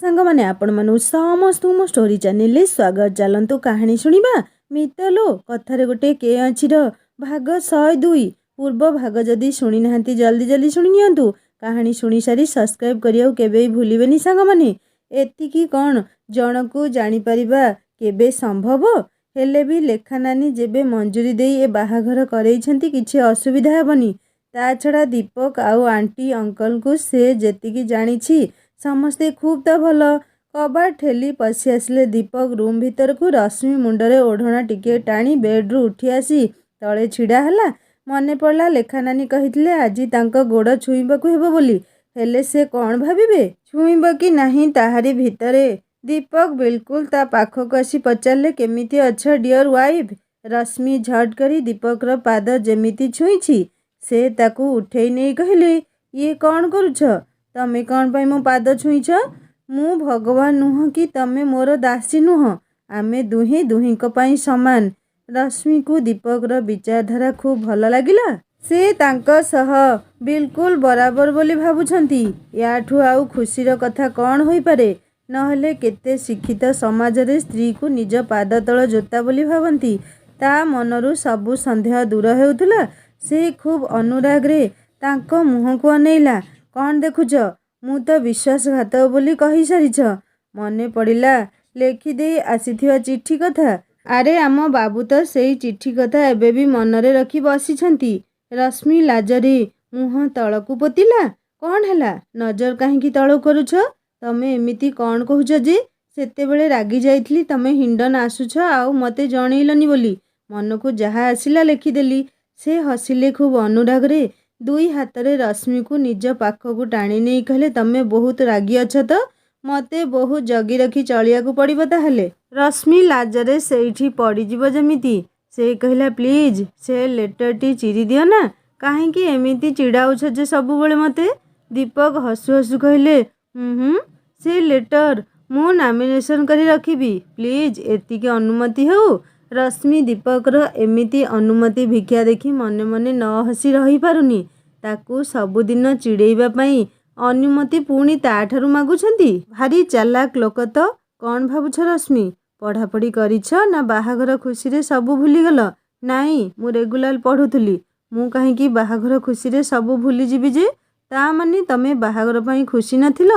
सांगमाने आपण मानू समस्त मो स्टोरी चैनल स्वागत चलतु कहानी शुणा मितलो कथार गोटे के अच्छी भाग 102 पूर्व भाग जदि शुणी ना जल्दी जल्दी शुणी नियंतु कहानी शुणी सारी सब्सक्राइब करियो केबे भूलिबेनी सांगमाने एतिकी कौन जन को जापर केबे संभव हेले भी लेखा नानी जेबे मंजूरी दे ए बाहाघर करैछंती किछि असुविधा हेबनी ता छड़ा दीपक आउ आंटी अंकल को से जेतिकी जानिछि समस्ते खूब तो भल कबाड़ ठेली पशि आसिले दीपक रूम भीतर को रश्मि मुंडरे ओढ़ना टिके टाणी बेड्रु उठी आसी तले छिड़ा हला मने पड़ला लेखा नानी कहिथिले आज तांको गोड़ छुईबाकू हेबो बोली हेले से कौन भाविबे छुईब कि नहीं ताहारी भितरे दीपक बिल्कुल ता पाखक आसी पचारे केमिति अच्छ डियर वाइफ रश्मि झट करी दीपकर पाद जेमिति छुईछि से ताकू उठेई नहीं कहले ये कौन करुछ तमे कौन पाई मो पाद छुईछ मु भगवान नुह कि तमे मोर दासी नुह आमे दुहे दुहिंक पाई समान रश्मि को दीपकर विचारधारा खूब भल लगिला से तांको सह बिल्कुल बराबर बोली भाबुछंती याठू आउ खुशीर कथा कौन होई पारे नहले केते शिक्षित समाज रे स्त्री को निज पाद तल जोता बोली भाबंती ता मनरू सबु संदेह दूर हेउथला से खूब अनुराग रे तांको मुह को अनेला कौन देखुच मु तो विश्वासघात बोली कही सारिछ मने पड़िला लेखि दे आसीथिबा चिट्ठी कथा अरे आम बाबू तो सेई चिट्ठी कथा एबे भी मनरे रखी बसिछंती रश्मि लाजरी मुह तळकू पोतिला कौन हैला नजर काहेकि तळ करूछ तमे एमिति कौन कहूछ जे सेते बेले रागी जाइथली तमे हिंडन आसुछ आउ मते जणैलनी बोली मन को जहा आसिला लेखिदेली से हसिले खूब अनुराग रे दुई हाथ रे रश्मि को निज पाखक टाणी नहीं कहले तमे बहुत रागी अछ तो मते बहुत जगी रखी चलिया को पड़िबो ताहले रश्मि लाजरे सेठी पड़ी जीव जमिति से कहला प्लीज से लेटर टी चिरी दियो ना काहेकि एमिति चिड़ाउछ जे सब बेले मते दीपक हसु हसु कहले से लेटर मु नॉमिनेशन करी रखिबी प्लीज एतिके अनुमति हो रश्मि दीपकर एमिति अनुमति भिक्षा देखी मने मने न हसी रही पारुनी ताकू सबुदिन चिड़ेइबा पई अनुमति पुणी ताठारु मागुछंती भारी चालाक लोक तो कौन भाबुछ रश्मि पढ़ापढ़ी करिछ ना बाहाघर खुशी रे सबु भूली गल नाई मु रेगुलर पढ़ुथुली मु काहेकि बाहाघर खुशी रे सबु भूली जीवी जे ता माने तमे बाहाघर पई खुशी नथिल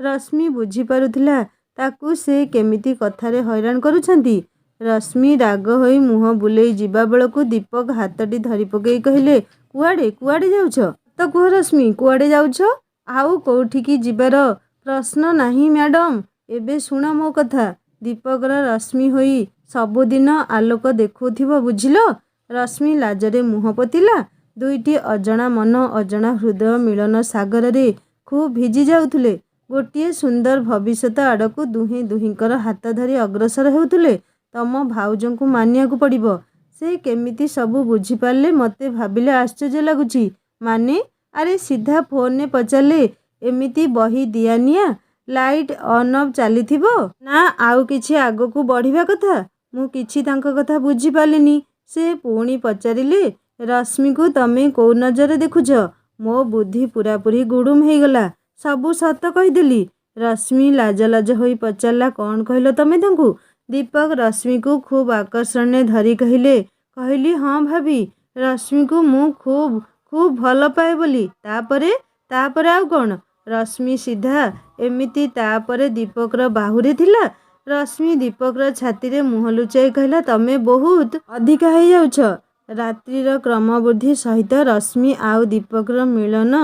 रश्मि बुझी पारुथिला ताकू से केमिति कथारे हैरान करूछंती रश्मि राग होई मुह बुलेई जीवा बेलकू दीपक हाथटी धरी पकई कहले कुआडे कुआडे जाउछ तो कुह रश्मि कुआडे जाउछ आउ कोठिकी जीवार प्रश्न नाही मैडम एबे सुण मो कथा दीपकर रश्मि होई सबुदिन आलोक देखुथिबो बुझिलो रश्मि लाजरे मुह पोतिला दुईटी अजणा मन अजणा हृदय मिलन सागर रे खूब भिजी जाउथुले गोटिए सुंदर भविष्यत आड़कू दुहे दुहिंकर हाथ धरी अग्रसर हेउथुले तम भाउजों को मानिया को पड़िबो से केमिति सबू बुझी पारले मते भाबिले आश्चर्य लगुची माने अरे सीधा फोन ने पचारे एमिति बही दियानिया लाइट ऑन ऑफ चलीथिबो ना आउ किछि आगो को बढ़िबा कथा मु किछि तांको कथा बुझी पालिनी से पुणी पचारिले रश्मि को तमे को नजर देखुछ मो बुद्धि पूरा पूरी गुडुम हे गला सबू सत कहीदेली रश्मि लाज लाज होई पचारला कौन कहलो तमे तांकू दीपक रश्मि को खूब आकर्षण ने धरी कहली हाँ भाभी रश्मि को मु खूब खूब भल पाए बोली तापरे आउ कौन रश्मि सीधा एमिति तापरे दीपकर बाहुरे थिला रश्मि दीपकर छाती रे मुह लुचाई कहला तमे बहुत अधिका हो जाउछ रात्रिर क्रमवृद्धि सहित रश्मि आउ दीपकर मिलन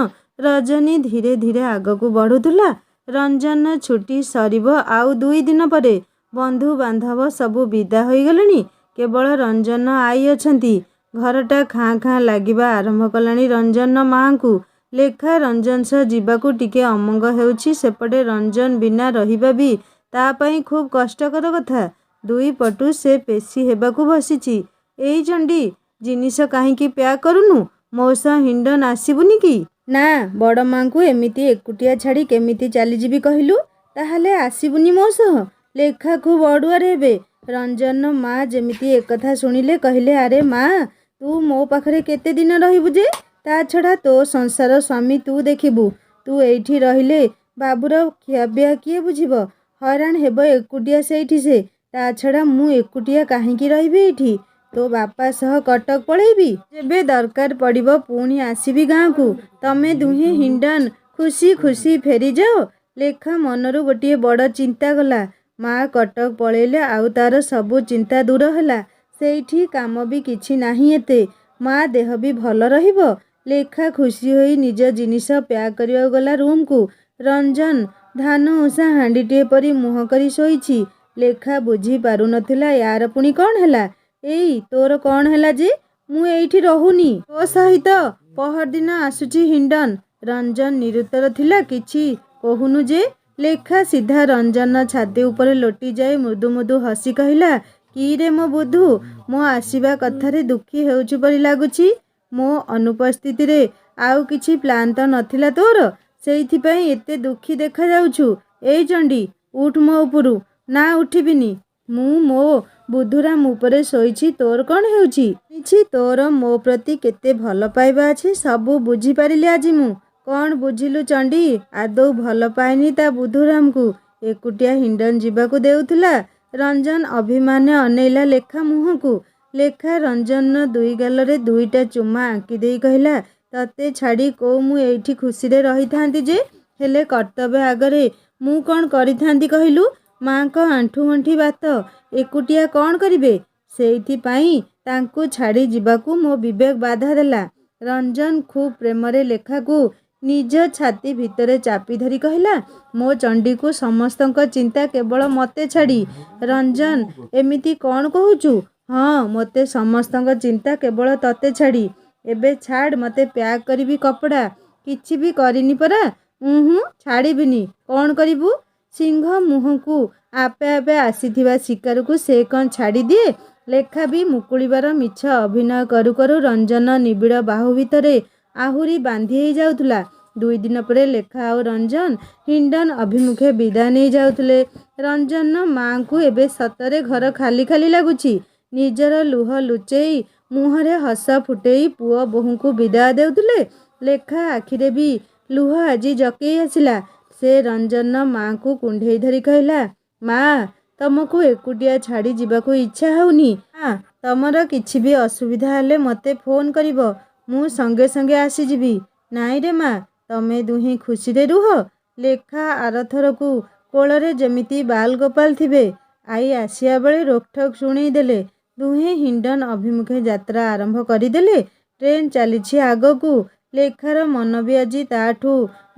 रजनी धीरे धीरे आगकू बढ़ुला रंजन छुट्टी सरीब आउ 2 दिन परे बंधु बांधव सबू विदा हो गले केवल रंजन आई अछंती घरटा खाँ खाँ लगिबा आरंभ कलानी रंजन माँ को लेखा रंजन सह जीवाकू टिके अमंग हेउछि सेपटे रंजन बिना रहिबा भी ता पई खूब कष्टकर कथा दुई पटु से पेशी हेबाकू बसिछि एई चंडी जिनिस काहेकि प्याक करूनु मौसा हिंडन आसीबुनी कि ना बड़ माँ को एमिति एकुटिया छाड़ी केमिति चली जीवी कहलु ताहले आसीबुनी मौसा लेखा खूब अड़ुआर हेबे रंजन माँ जेमिति एक कथा शुणिले कहले अरे माँ तू मो पाखरे केते दिन रहिबु जे ता छड़ा तो संसार स्वामी तू देखिबु तू एठी रहिले ବାବୁର ଖିଆପିଆ କିଏ ବୁଝିବ? ହଇରାଣ ହେବ ଏକୁଟିଆ ସେଇଠି ସେ। ତା ଛଡ଼ା ମୁଁ ଏକୁଟିଆ କାହିଁକି ରହିବି ଏଇଠି? ତୋ ବାପା ସହ କଟକ ପଳେଇବି। ଯେବେ ଦରକାର ପଡ଼ିବ ପୁଣି ଆସିବି ଗାଁକୁ। ତମେ ଦୁହେଁ ହିଣ୍ଡନ୍ ଖୁସି ଖୁସି ଫେରିଯାଅ। ଲେଖା ମନରୁ ଗୋଟିଏ ବଡ଼ ଚିନ୍ତା ଗଲା। ମା କଟକ ପଳେଇଲେ ଆଉ ତାର ସବୁ ଚିନ୍ତା ଦୂର ହେଲା। ସେଇଠି କାମ ବି କିଛି ନାହିଁ ଏତେ। ମା ଦେହ ବି ଭଲ ରହିବ। ଲେଖା ଖୁସି ହୋଇ ନିଜ ଜିନିଷ ପ୍ୟାକ୍ କରିବାକୁ ଗଲା ରୁମ୍କୁ। ରଞ୍ଜନ ଧାନ ଉଷା ହାଣ୍ଡିଟିଏ ପରି ମୁହଁ କରି ଶୋଇଛି। ଲେଖା ବୁଝି ପାରୁନଥିଲା ୟାର ପୁଣି କ'ଣ ହେଲା। ଏଇ ତୋର କ'ଣ ହେଲା ଯେ? ମୁଁ ଏଇଠି ରହୁନି ତୋ ସହିତ। ପହରଦିନ ଆସୁଛି ହିଣ୍ଡନ୍। ରଞ୍ଜନ ନିରୁତ୍ତର ଥିଲା। କିଛି କହୁନୁ ଯେ? ଲେଖା ସିଧା ରଞ୍ଜନର ଛାତି ଉପରେ ଲୋଟି ଯାଇ ମୃଦୁ ମୃଦୁ ହସି କହିଲା, କିରେ ମୋ ବୁଧୁ, ମୋ ଆସିବା କଥାରେ ଦୁଃଖୀ ହେଉଛୁ ପରି ଲାଗୁଛି। ମୋ ଅନୁପସ୍ଥିତିରେ ଆଉ କିଛି ପ୍ଲାନ୍ ତ ନଥିଲା ତୋର, ସେଇଥିପାଇଁ ଏତେ ଦୁଃଖୀ ଦେଖାଯାଉଛୁ। ଏଇ ଚଣ୍ଡୀ, ଉଠ ମୋ ଉପରୁ। ନା ଉଠିବିନି। ମୁଁ ମୋ ବୁଧୁରାମ ଉପରେ ଶୋଇଛି। ତୋର କ'ଣ ହେଉଛି? ଜାଣିଛି ତୋର ମୋ ପ୍ରତି କେତେ ଭଲ ପାଇବା ଅଛି। ସବୁ ବୁଝିପାରିଲି ଆଜି ମୁଁ। କ'ଣ ବୁଝିଲୁ ଚଣ୍ଡୀ? ଆଦୌ ଭଲ ପାଏନି ତା ବୁଧୁରାମକୁ। ଏକୁଟିଆ ହିଣ୍ଡନ୍ ଯିବାକୁ ଦେଉଥିଲା। ରଞ୍ଜନ ଅଭିମାନରେ ଅନେଇଲା ଲେଖା ମୁହଁକୁ। ଲେଖା ରଞ୍ଜନର ଦୁଇ ଗାଲରେ ଦୁଇଟା ଚୁମା ଆଙ୍କି ଦେଇ କହିଲା, ତତେ ଛାଡ଼ି କୋଉ ମୁଁ ଏଇଠି ଖୁସିରେ ରହିଥାନ୍ତି ଯେ। ହେଲେ କର୍ତ୍ତବ୍ୟ ଆଗରେ ମୁଁ କ'ଣ କରିଥାନ୍ତି କହିଲୁ? ମାଙ୍କ ଆଣ୍ଠୁଗଣ୍ଠି ବାତ, ଏକୁଟିଆ କ'ଣ କରିବେ? ସେଇଥିପାଇଁ ତାଙ୍କୁ ଛାଡ଼ି ଯିବାକୁ ମୋ ବିବେକ ବାଧା ଦେଲା। ରଞ୍ଜନ ଖୁବ୍ ପ୍ରେମରେ ଲେଖାକୁ ନିଜ ଛାତି ଭିତରେ ଚାପି ଧରି କହିଲା, ମୋ ଚଣ୍ଡୀକୁ ସମସ୍ତଙ୍କ ଚିନ୍ତା କେବଳ ମୋତେ ଛାଡ଼ି। ରଞ୍ଜନ, ଏମିତି କ'ଣ କହୁଛୁ? ହଁ, ମୋତେ ସମସ୍ତଙ୍କ ଚିନ୍ତା କେବଳ ତତେ ଛାଡ଼ି। ଏବେ ଛାଡ଼ ମୋତେ, ପ୍ୟାକ୍ କରିବି କପଡ଼ା। କିଛି ବି କରିନି ପରା। ଛାଡ଼ିବିନି। କ'ଣ କରିବୁ? ସିଂହ ମୁହଁକୁ ଆପେ ଆପେ ଆସିଥିବା ଶିକାରକୁ ସେ କ'ଣ ଛାଡ଼ିଦିଏ? ଲେଖା ବି ମୁକୁଳିବାର ମିଛ ଅଭିନୟ କରୁ କରୁ ରଞ୍ଜନ ନିବିଡ଼ ବାହୁ ଭିତରେ ଆହୁରି ବାନ୍ଧି ହେଇଯାଉଥିଲା। 2 ଦିନ ପରେ ଲେଖା ଆଉ ରଞ୍ଜନ ହିଣ୍ଡନ୍ ଅଭିମୁଖେ ବିଦାୟ ନେଇ ଯାଉଥିଲେ। ରଞ୍ଜନର ମା'ଙ୍କୁ ଏବେ ସତରେ ଘର ଖାଲି ଖାଲି ଲାଗୁଛି। ନିଜର ଲୁହ ଲୁଚେଇ ମୁହଁରେ ହସ ଫୁଟେଇ ପୁଅ ବୋହୂଙ୍କୁ ବିଦାୟ ଦେଉଥିଲେ। ଲେଖା ଆଖିରେ ବି ଲୁହ ଆଜି ଜକେଇ ଆସିଲା। ସେ ରଞ୍ଜନର ମା'ଙ୍କୁ କୁଣ୍ଢେଇ ଧରି କହିଲା, ମା, ତମକୁ ଏକୁଟିଆ ଛାଡ଼ି ଯିବାକୁ ଇଚ୍ଛା ହେଉନି। ମା, ତମର କିଛି ବି ଅସୁବିଧା ହେଲେ ମୋତେ ଫୋନ୍ କରିବ। ମୁଁ ସଙ୍ଗେ ସଙ୍ଗେ ଆସିଯିବି। ନାଇଁରେ ମା, ତମେ ଦୁହେଁ ଖୁସିରେ ରୁହ। ଲେଖା ଆରଥରକୁ କୋଳରେ ଯେମିତି ବାଲ ଗୋପାଳ ଥିବେ। ଆଈ ଆସିବା ବେଳେ ରୋକଠୋକ ଶୁଣେଇ ଦେଲେ। ଦୁହେଁ ହିଣ୍ଡନ୍ ଅଭିମୁଖେ ଯାତ୍ରା ଆରମ୍ଭ କରିଦେଲେ। ଟ୍ରେନ୍ ଚାଲିଛି ଆଗକୁ। ଲେଖାର ମନ ବି ଆଜି ତାଠୁ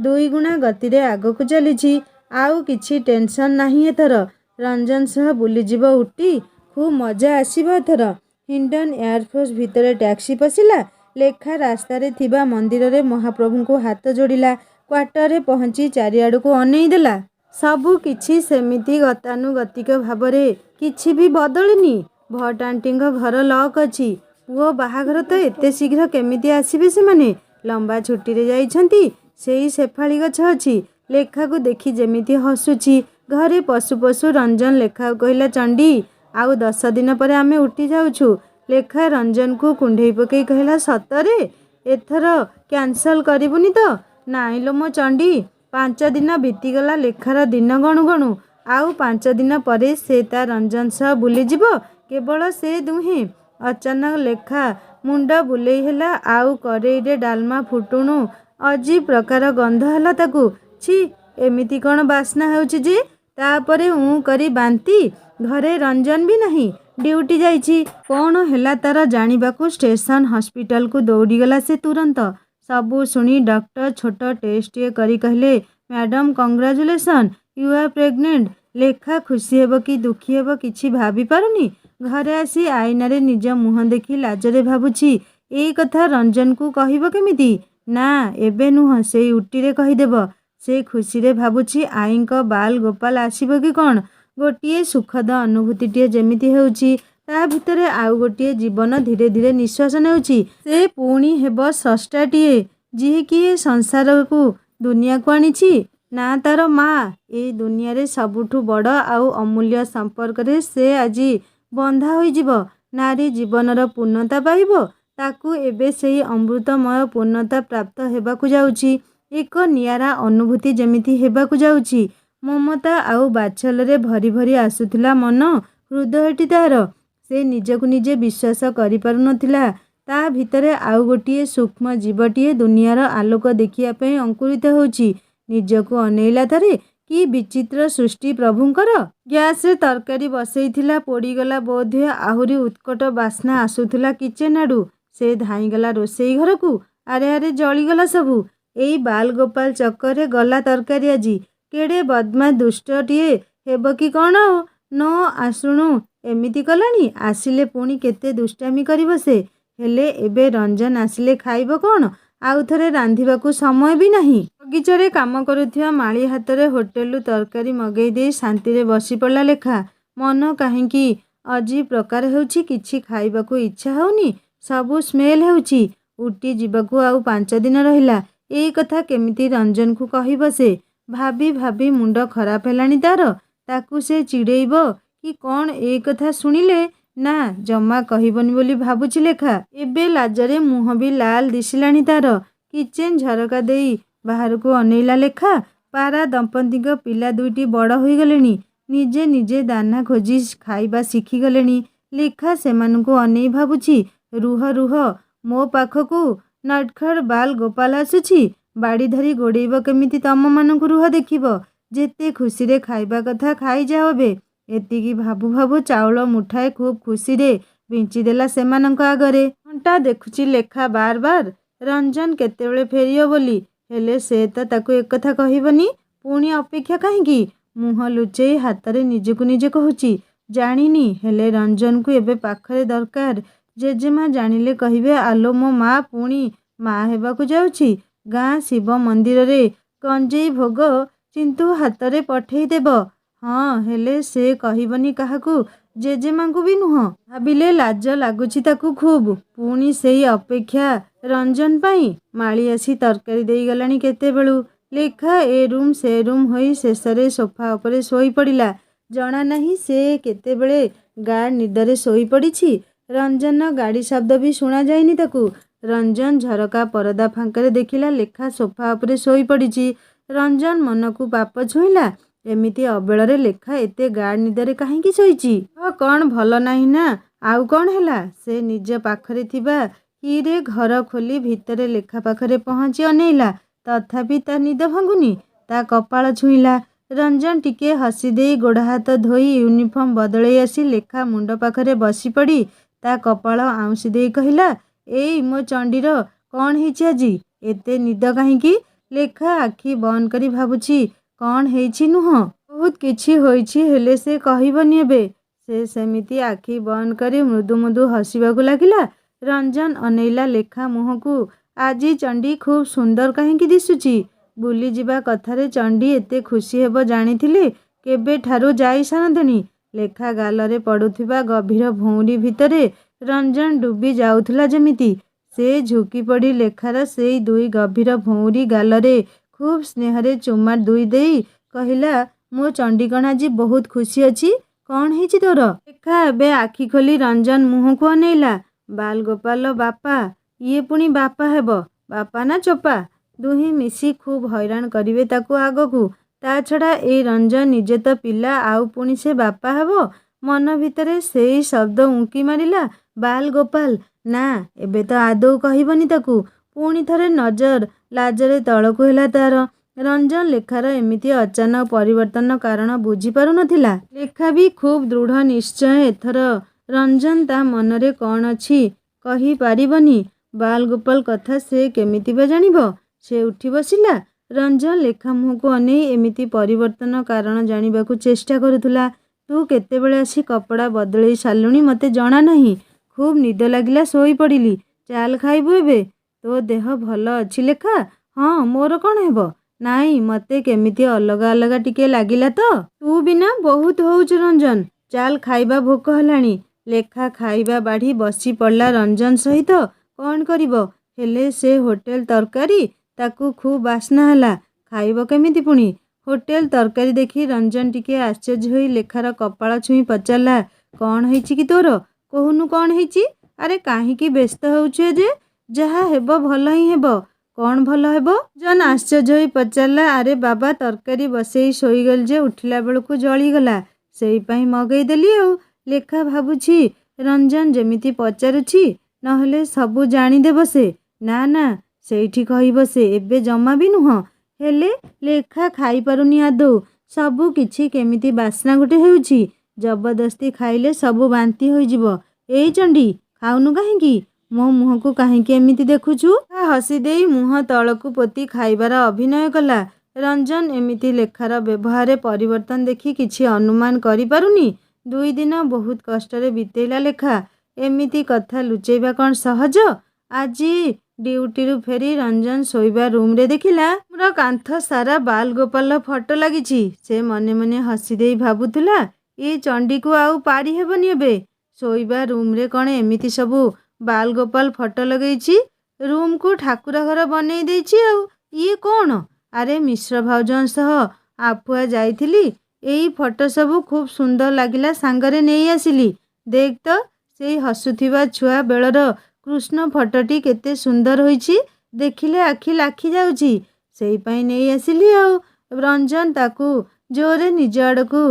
2 ଗୁଣା ଗତିରେ ଆଗକୁ ଚାଲିଛି। ଆଉ କିଛି ଟେନସନ୍ ନାହିଁ ଏଥର। ରଞ୍ଜନ ସହ ବୁଲିଯିବ ଉଟି। ଖୁବ୍ ମଜା ଆସିବ ଏଥର। ହିଣ୍ଡନ୍ ଏୟାରଫୋର୍ସ ଭିତରେ ଟ୍ୟାକ୍ସି ପଶିଲା। ଲେଖା ରାସ୍ତାରେ ଥିବା ମନ୍ଦିରରେ ମହାପ୍ରଭୁଙ୍କୁ ହାତ ଯୋଡ଼ିଲା। କ୍ୱାର୍ଟରରେ ପହଞ୍ଚି ଚାରିଆଡ଼କୁ ଅନେଇ ଦେଲା। ସବୁ କିଛି ସେମିତି ଗତାନୁଗତିକ ଭାବରେ। କିଛି ବି ବଦଳିନି। ଭଟ୍ ଆଣ୍ଟିଙ୍କ ଘର ଲକ୍ ଅଛି। ପୁଅ ବାହାଘର ତ ଏତେ ଶୀଘ୍ର କେମିତି ଆସିବେ ସେମାନେ? ଲମ୍ବା ଛୁଟିରେ ଯାଇଛନ୍ତି। ସେଇ ସେଫାଳି ଗଛ ଅଛି। ଲେଖାକୁ ଦେଖି ଯେମିତି ହସୁଛି। ଘରେ ପଶୁ ପଶୁ ରଞ୍ଜନ ଲେଖାକୁ କହିଲା, ଚଣ୍ଡୀ, ଆଉ 10 ଦିନ ପରେ ଆମେ ଉଠି ଯାଉଛୁ। ଲେଖା ରଞ୍ଜନକୁ କୁଣ୍ଢେଇ ପକେଇ କହିଲା, ସତରେ? ଏଥର କ୍ୟାନସଲ୍ କରିବୁନି ତ? ନାଇଁଲୋ ମୋ ଚଣ୍ଡୀ। 5 ଦିନ ବିତିଗଲା ଲେଖାର ଦିନ ଗଣୁ ଗଣୁ। ଆଉ 5 ଦିନ ପରେ ସେ ତା ରଞ୍ଜନ ସହ ବୁଲିଯିବ। କେବଳ ସେ ଦୁହେଁ। ଅଚାନକ ଲେଖା ମୁଣ୍ଡ ବୁଲେଇ ହେଲା। ଆଉ କରେଇରେ ଡାଲମା ଫୁଟୁଣୁ ଅଜୀବ ପ୍ରକାର ଗନ୍ଧ ହେଲା ତାକୁ। ଛି, ଏମିତି କ'ଣ ବାସ୍ନା ହେଉଛି ଯେ? ତାପରେ କରି ବାନ୍ତି। ଘରେ ରଞ୍ଜନ ବି ନାହିଁ। ଡ୍ୟୁଟି ଯାଇଛି। କ'ଣ ହେଲା ତାର ଜାଣିବାକୁ ଷ୍ଟେସନ ହସ୍ପିଟାଲକୁ ଦୌଡ଼ିଗଲା ସେ ତୁରନ୍ତ। ସବୁ ଶୁଣି ଡକ୍ଟର ଛୋଟ ଟେଷ୍ଟଟିଏ କରି କହିଲେ, madam, congratulation, you are pregnant. ଲେଖା ଖୁସି ହେବ କି ଦୁଃଖୀ ହେବ କିଛି ଭାବି ପାରୁନି। ଘରେ ଆସି ଆଇନାରେ ନିଜ ମୁହଁ ଦେଖି ଲାଜରେ ଭାବୁଛି ଏଇ କଥା ରଞ୍ଜନକୁ କହିବ କେମିତି। ନା, ଏବେ ନୁହଁ, ସେଇ ଉଟିରେ କହିଦେବ। ସେ ଖୁସିରେ ଭାବୁଛି ଆଈଙ୍କ ବାଲ ଗୋପାଲ ଆସିବ କି କ'ଣ। ଗୋଟିଏ ସୁଖଦ ଅନୁଭୂତିଟିଏ ଯେମିତି ହେଉଛି। ତା ଭିତରେ ଆଉ ଗୋଟିଏ ଜୀବନ ଧୀରେ ଧୀରେ ନିଶ୍ୱାସ ନେଉଛି। ସେ ପୁଣି ହେବ ସ୍ରଷ୍ଟାଟିଏ, ଯିଏକି ଏ ସଂସାରକୁ ଦୁନିଆକୁ ଆଣିଛି। ନା, ତାର ମା। ଏଇ ଦୁନିଆରେ ସବୁଠୁ ବଡ଼ ଆଉ ଅମୂଲ୍ୟ ସମ୍ପର୍କରେ ସେ ଆଜି ବନ୍ଧା ହୋଇଯିବ। ନାରୀ ଜୀବନର ପୂର୍ଣ୍ଣତା ପାଇବ। ତାକୁ ଏବେ ସେଇ ଅମୃତମୟ ପୂର୍ଣ୍ଣତା ପ୍ରାପ୍ତ ହେବାକୁ ଯାଉଛି। ଏକ ନିଆରା ଅନୁଭୂତି ଯେମିତି ହେବାକୁ ଯାଉଛି। ମମତା ଆଉ ବାତ୍ସଲ୍ୟରେ ଭରି ଭରି ଆସୁଥିଲା ମନ ହୃଦୟଟି ତା'ର। ସେ ନିଜକୁ ନିଜେ ବିଶ୍ୱାସ କରିପାରୁନଥିଲା। ତା ଭିତରେ ଆଉ ଗୋଟିଏ ସୂକ୍ଷ୍ମ ଜୀବଟିଏ ଦୁନିଆର ଆଲୋକ ଦେଖିବା ପାଇଁ ଅଙ୍କୁରିତ ହେଉଛି। ନିଜକୁ ଅନେଇଲା ଥରେ, କି ବିଚିତ୍ର ସୃଷ୍ଟି ପ୍ରଭୁଙ୍କର! ଗ୍ୟାସରେ ତରକାରୀ ବସେଇଥିଲା, ପୋଡ଼ିଗଲା ବୋଧହୁଏ। ଆହୁରି ଉତ୍କଟ ବାସ୍ନା ଆସୁଥିଲା କିଚେନ୍ ଆଡ଼ୁ। ସେ ଧାଇଁଗଲା ରୋଷେଇ ଘରକୁ। ଆରେ ଆରେ, ଜଳିଗଲା ସବୁ। ଏଇ ବାଲଗୋପାଳ ଚକ୍କରରେ ଗଲା ତରକାରୀ ଆଜି। କେଡ଼େ ବଦମାସ ଦୁଷ୍ଟଟିଏ ହେବ କି କ'ଣ! ନ ଆସୁଣୁ ଏମିତି କଲାଣି। ଆସିଲେ ପୁଣି କେତେ ଦୁଷ୍ଟାମି କରିବ ସେ। ହେଲେ ଏବେ ରଞ୍ଜନ ଆସିଲେ ଖାଇବ କ'ଣ? ଆଉ ଥରେ ରାନ୍ଧିବାକୁ ସମୟ ବି ନାହିଁ। ବଗିଚାରେ କାମ କରୁଥିବା ମାଳି ହାତରେ ହୋଟେଲରୁ ତରକାରୀ ମଗେଇ ଦେଇ ଶାନ୍ତିରେ ବସି ପଡ଼ିଲା ଲେଖା। ମନ କାହିଁକି ଅଜୀବ ପ୍ରକାର ହେଉଛି। କିଛି ଖାଇବାକୁ ଇଚ୍ଛା ହେଉନି। ସବୁ ସ୍ମେଲ୍ ହେଉଛି। ଉଟି ଯିବାକୁ ଆଉ 5 ଦିନ ରହିଲା। ଏଇ କଥା କେମିତି ରଞ୍ଜନକୁ କହିବ ସେ? ଭାବି ଭାବି ମୁଣ୍ଡ ଖରାପ ହେଲାଣି ତା'ର। ତାକୁ ସେ ଚିଡ଼େଇବ କି କ'ଣ ଏଇ କଥା ଶୁଣିଲେ? ନା, ଜମା କହିବନି ବୋଲି ଭାବୁଛି ଲେଖା। ଏବେ ଲାଜରେ ମୁହଁ ବି ଲାଲ ଦିଶିଲାଣି ତା'ର। କିଚେନ୍ ଝରକା ଦେଇ ବାହାରକୁ ଅନେଇଲା ଲେଖା। ପାରା ଦମ୍ପତିଙ୍କ ପିଲା ଦୁଇଟି ବଡ଼ ହୋଇଗଲେଣି। ନିଜେ ନିଜେ ଦାନା ଖୋଜି ଖାଇବା ଶିଖିଗଲେଣି। ଲେଖା ସେମାନଙ୍କୁ ଅନେଇ ଭାବୁଛି, ରୁହ ରୁହ ମୋ ପାଖକୁ, ନଟଖଟ ବାଲ ଗୋପାଳ ଆସୁଛି। ବାଡ଼ି ଧରି ଗୋଡ଼େଇବ କେମିତି ତମମାନଙ୍କୁ। ରୁହ ଦେଖିବ। ଯେତେ ଖୁସିରେ ଖାଇବା କଥା ଖାଇଯାଅ ଏବେ। ଏତିକି ଭାବୁ ଭାବୁ ଚାଉଳ ମୁଠାଏ ଖୁବ୍ ଖୁସିରେ ବିଞ୍ଚିଦେଲା ସେମାନଙ୍କ ଆଗରେ। ଘଣ୍ଟା ଦେଖୁଛି ଲେଖା ବାର ବାର, ରଞ୍ଜନ କେତେବେଳେ ଫେରିବ ବୋଲି। ହେଲେ ସେ ତ ତାକୁ ଏକଥା କହିବନି। ପୁଣି ଅପେକ୍ଷା କାହିଁକି? ମୁହଁ ଲୁଚେଇ ହାତରେ ନିଜକୁ ନିଜେ କହୁଛି, ଜାଣିନି, ହେଲେ ରଞ୍ଜନକୁ ଏବେ ପାଖରେ ଦରକାର। ଜେଜେମା ଜାଣିଲେ କହିବେ, ଆଲୋ ମୋ ମା ପୁଣି ମା ହେବାକୁ ଯାଉଛି। ଗାଁ ଶିବ ମନ୍ଦିରରେ ଗଞ୍ଜେଇ ଭୋଗ ଚିନ୍ତୁ ହାତରେ ପଠେଇ ଦେବ। ହଁ, ହେଲେ ସେ କହିବନି କାହାକୁ, ଜେଜେମାଙ୍କୁ ବି ନୁହଁ। ଭାବିଲେ ଲାଜ ଲାଗୁଛି ତାକୁ ଖୁବ୍। ପୁଣି ସେଇ ଅପେକ୍ଷା ରଞ୍ଜନ ପାଇଁ। ମାଳି ଆସି ତରକାରୀ ଦେଇଗଲାଣି କେତେବେଳୁ। ଲେଖା ଏ ରୁମ୍ ସେ ରୁମ୍ ହୋଇ ଶେଷରେ ସୋଫା ଉପରେ ଶୋଇ ପଡ଼ିଲା। ଜଣା ନାହିଁ ସେ କେତେବେଳେ ଗାଢ଼ ନିଦରେ ଶୋଇ ପଡ଼ିଛି। ରଞ୍ଜନର ଗାଡ଼ି ଶବ୍ଦ ବି ଶୁଣାଯାଇନି ତାକୁ। ରଞ୍ଜନ ଝରକା ପରଦା ଫାଙ୍କରେ ଦେଖିଲା ଲେଖା ସୋଫା ଉପରେ ଶୋଇ ପଡ଼ିଛି। ରଞ୍ଜନ ମନକୁ ପାପ ଛୁଇଁଲା। ଏମିତି ଅବେଳରେ ଲେଖା ଏତେ ଗାଢ଼ ନିଦରେ କାହିଁକି ଶୋଇଛି? କ'ଣ ଭଲ ନାହିଁ ନା ଆଉ କ'ଣ ହେଲା? ସେ ନିଜ ପାଖରେ ଥିବା କୀରେ ଘର ଖୋଲି ଭିତରେ ଲେଖା ପାଖରେ ପହଞ୍ଚି ଅନେଇଲା। ତଥାପି ତା ନିଦ ଭାଙ୍ଗୁନି। ତା କପାଳ ଛୁଇଁଲା। ରଞ୍ଜନ ଟିକେ ହସିଦେଇ ଗୋଡ଼ ହାତ ଧୋଇ ୟୁନିଫର୍ମ ବଦଳେଇ ଆସି ଲେଖା ମୁଣ୍ଡ ପାଖରେ ବସିପଡ଼ି ତା କପାଳ ଆଉଁସି ଦେଇ କହିଲା, ଏଇ ମୋ ଚଣ୍ଡୀର କ'ଣ ହେଇଛି ଆଜି? ଏତେ ନିଦ କାହିଁକି? ଲେଖା ଆଖି ବନ୍ଦ କରି ଭାବୁଛି, କ'ଣ ହେଇଛି ନୁହଁ, ବହୁତ କିଛି ହୋଇଛି, ହେଲେ ସେ କହିବନି ଏବେ। ସେ ସେମିତି ଆଖି ବନ୍ଦ କରି ମୃଦୁ ମୃଦୁ ହସିବାକୁ ଲାଗିଲା। ରଞ୍ଜନ ଅନେଇଲା ଲେଖା ମୁହଁକୁ। ଆଜି ଚଣ୍ଡୀ ଖୁବ୍ ସୁନ୍ଦର କାହିଁକି ଦିଶୁଛି? ବୁଲିଯିବା କଥାରେ ଚଣ୍ଡୀ ଏତେ ଖୁସି ହେବ ଜାଣିଥିଲେ କେବେଠାରୁ ଯାଇ ସାରନ୍ତେଣି। ଲେଖା ଗାଲରେ ପଡ଼ୁଥିବା ଗଭୀର ଭଉଁରୀ ଭିତରେ ରଞ୍ଜନ ଡୁବି ଯାଉଥିଲା ଯେମିତି। ସେ ଝୁଙ୍କି ପଡ଼ି ଲେଖାର ସେଇ ଦୁଇ ଗଭୀର ଭଉଁରୀ ଗାଲରେ ଖୁବ୍ ସ୍ନେହରେ ଚୁମା ଦୁଇ ଦେଇ କହିଲା, ମୋ ଚଣ୍ଡୀ କ'ଣ ଆଜି ବହୁତ ଖୁସି ଅଛି? କ'ଣ ହେଇଛି ତୋର? ଲେଖା ଏବେ ଆଖି ଖୋଲି ରଞ୍ଜନ ମୁହଁକୁ ଅନେଇଲା। ବାଲଗୋପାଳର ବାପା। ଇଏ ପୁଣି ବାପା ହେବ? ବାପା ନା ଚୋପା? ଦୁହେଁ ମିଶି ଖୁବ୍ ହଇରାଣ କରିବେ ତାକୁ ଆଗକୁ। ତା ଛଡ଼ା ଏଇ ରଞ୍ଜନ ନିଜେ ତ ପିଲା, ଆଉ ପୁଣି ସେ ବାପା ହେବ? ମନ ଭିତରେ ସେଇ ଶବ୍ଦ ଉଙ୍କି ମାରିଲା, ବାଲଗୋପାଳ। ନା, ଏବେ ତ ଆଦୌ କହିବନି ତାକୁ। ପୁଣି ଥରେ ନଜର ଲାଜରେ ତଳକୁ ହେଲା ତା'ର। ରଞ୍ଜନ ଲେଖାର ଏମିତି ଅଚାନକ ପରିବର୍ତ୍ତନ କାରଣ ବୁଝିପାରୁନଥିଲା। ଲେଖା ବି ଖୁବ୍ ଦୃଢ଼ ନିଶ୍ଚୟ ଏଥର। ରଞ୍ଜନ ତା ମନରେ କ'ଣ ଅଛି କହିପାରିବନି। ବାଲଗୋପାଳ କଥା ସେ କେମିତି ବା ଜାଣିବ? ସେ ଉଠି ବସିଲା। ରଞ୍ଜନ ଲେଖା ମୁହଁକୁ ଅନେଇ ଏମିତି ପରିବର୍ତ୍ତନ କାରଣ ଜାଣିବାକୁ ଚେଷ୍ଟା କରୁଥିଲା। ତୁ କେତେବେଳେ ଆସି କପଡ଼ା ବଦଳେଇ ସାରିଲୁଣି ମୋତେ ଜଣା ନାହିଁ। ଖୁବ୍ ନିଦ ଲାଗିଲା, ଶୋଇ ପଡ଼ିଲି। ଚାଲ ଖାଇବୁ ଏବେ। ତୋ ଦେହ ଭଲ ଅଛି ଲେଖା? ହଁ, ମୋର କ'ଣ ହେବ? ନାଇଁ, ମୋତେ କେମିତି ଅଲଗା ଅଲଗା ଟିକେ ଲାଗିଲା ତ। ତୁ ବିନା ବହୁତ ହଉଛୁ ରଞ୍ଜନ। ଚାଲ ଖାଇବା, ଭୋକ ହେଲାଣି। ଲେଖା ଖାଇବା ବାଢ଼ି ବସି ପଡ଼ିଲା ରଞ୍ଜନ ସହିତ। କ'ଣ କରିବ? ହେଲେ ସେ ହୋଟେଲ ତରକାରୀ, ତାକୁ ଖୁବ୍ ବାସ୍ନା ହେଲା। ଖାଇବ କେମିତି ପୁଣି? ହୋଟେଲ ତରକାରୀ ଦେଖି ରଞ୍ଜନ ଟିକେ ଆଶ୍ଚର୍ଯ୍ୟ ହୋଇ ଲେଖାର କପାଳ ଛୁଇଁ ପଚାରିଲା, କ'ଣ ହେଇଛି କି ତୋର? କହୁନୁ କ'ଣ ହେଇଛି? ଆରେ କାହିଁକି ବ୍ୟସ୍ତ ହେଉଛୁ ଯେ? ଯାହା ହେବ ଭଲ ହିଁ ହେବ। କ'ଣ ଭଲ ହେବ? ଜନ୍ ଆଶ୍ଚର୍ଯ୍ୟ ହୋଇ ପଚାରିଲା, ଆରେ ବାବା, ତରକାରୀ ବସେଇ ଶୋଇଗଲି ଯେ ଉଠିଲା ବେଳକୁ ଜଳିଗଲା, ସେଇପାଇଁ ମଗେଇ ଦେଲି ଆଉ। ଲେଖା ଭାବୁଛି ରଞ୍ଜନ ଯେମିତି ପଚାରୁଛି, ନହେଲେ ସବୁ ଜାଣିଦେବ ସେ। ନା ନା, ସେଇଠି କହିବ ସେ, ଏବେ ଜମା ବି ନୁହଁ। ହେଲେ ଲେଖା ଖାଇପାରୁନି ଆଦୌ। ସବୁ କିଛି କେମିତି ବାସ୍ନା ଗୋଟେ ହେଉଛି। ଜବରଦସ୍ତି ଖାଇଲେ ସବୁ ବାନ୍ତି ହୋଇଯିବ। ଏଇ ଚଣ୍ଡୀ, ଖାଉନୁ କାହିଁକି? ମୋ ମୁହଁକୁ କାହିଁକି ଏମିତି ଦେଖୁଛୁ? ହସି ଦେଇ ମୁହଁ ତଳକୁ ପୋତି ଖାଇବାର ଅଭିନୟ କଲା। ରଞ୍ଜନ ଏମିତି ଲେଖାର ବ୍ୟବହାରରେ ପରିବର୍ତ୍ତନ ଦେଖି କିଛି ଅନୁମାନ କରିପାରୁନି। 2 ଦିନ ବହୁତ କଷ୍ଟରେ ବିତେଇଲା ଲେଖା। ଏମିତି କଥା ଲୁଚେଇବା କ'ଣ ସହଜ? ଆଜି ଡ୍ୟୁଟିରୁ ଫେରି ରଞ୍ଜନ ଶୋଇବା ରୁମ୍ରେ ଦେଖିଲା ମୋର କାନ୍ଥ ସାରା ବାଲଗୋପାଲର ଫଟୋ ଲାଗିଛି। ସେ ମନେ ମନେ ହସି ଦେଇ ଭାବୁଥିଲା, ଏ ଚଣ୍ଡୀକୁ ଆଉ ପାରି ହେବନି ଏବେ। ଶୋଇବା ରୁମ୍ରେ କ'ଣ ଏମିତି ସବୁ ବାଲଗୋପାଲ ଫଟୋ ଲଗେଇଛି? ରୁମ୍କୁ ଠାକୁର ଘର ବନେଇ ଦେଇଛି ଆଉ। ଇଏ କ'ଣ? ଆରେ ମିଶ୍ର ଭାଉଜଙ୍କ ସହ ଆଫୁଆ ଯାଇଥିଲି, ଏଇ ଫଟୋ ସବୁ ଖୁବ୍ ସୁନ୍ଦର ଲାଗିଲା, ସାଙ୍ଗରେ ନେଇ ଆସିଲି। ଦେଖ ତ, ସେଇ ହସୁଥିବା ଛୁଆ ବେଳର କୃଷ୍ଣ ଫଟୋଟି କେତେ ସୁନ୍ଦର ହୋଇଛି। ଦେଖିଲେ ଆଖି ଲାଖି ଯାଉଛି, ସେଇପାଇଁ ନେଇ ଆସିଲି ଆଉ। ରଞ୍ଜନ ତାକୁ ଜୋରରେ ନିଜ ଆଡ଼କୁ